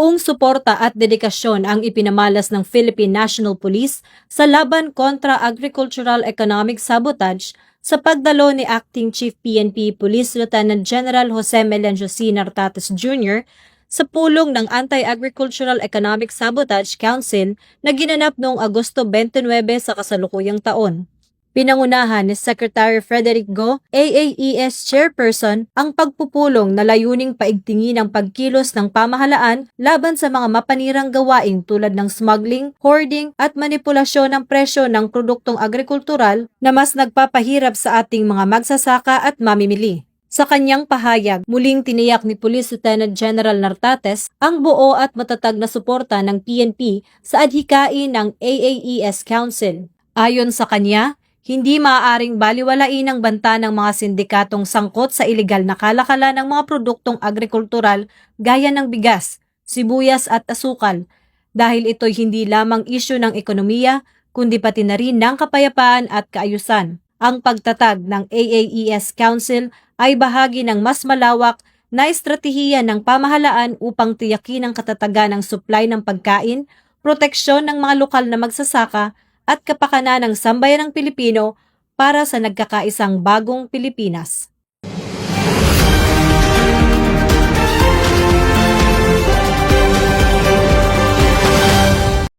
Buong suporta at dedikasyon ang ipinamalas ng Philippine National Police sa laban kontra agricultural economic sabotage sa pagdalo ni Acting Chief PNP Police Lieutenant General Jose Melencio C. Nartates Jr. sa pulong ng Anti-Agricultural Economic Sabotage Council na ginanap noong Agosto 29 sa kasalukuyang taon. Pinangunahan ni Secretary Frederick Go, AAES Chairperson, ang pagpupulong na layuning paigtingin ang pagkilos ng pamahalaan laban sa mga mapanirang gawain tulad ng smuggling, hoarding at manipulasyon ng presyo ng produktong agrikultural na mas nagpapahirap sa ating mga magsasaka at mamimili. Sa kanyang pahayag, muling tiniyak ni Police Lieutenant General Nartates ang buo at matatag na suporta ng PNP sa adhikain ng AAES Council. Ayon sa kanya, hindi maaaring baliwalain ang banta ng mga sindikatong sangkot sa ilegal na kalakalan ng mga produktong agrikultural gaya ng bigas, sibuyas at asukal dahil ito'y hindi lamang isyu ng ekonomiya kundi pati na rin ng kapayapaan at kaayusan. Ang pagtatag ng AAES Council ay bahagi ng mas malawak na estratehiya ng pamahalaan upang tiyakin ang katatagan ng supply ng pagkain, proteksyon ng mga lokal na magsasaka at kapakanan ng sambayanang Pilipino para sa nagkakaisang bagong Pilipinas.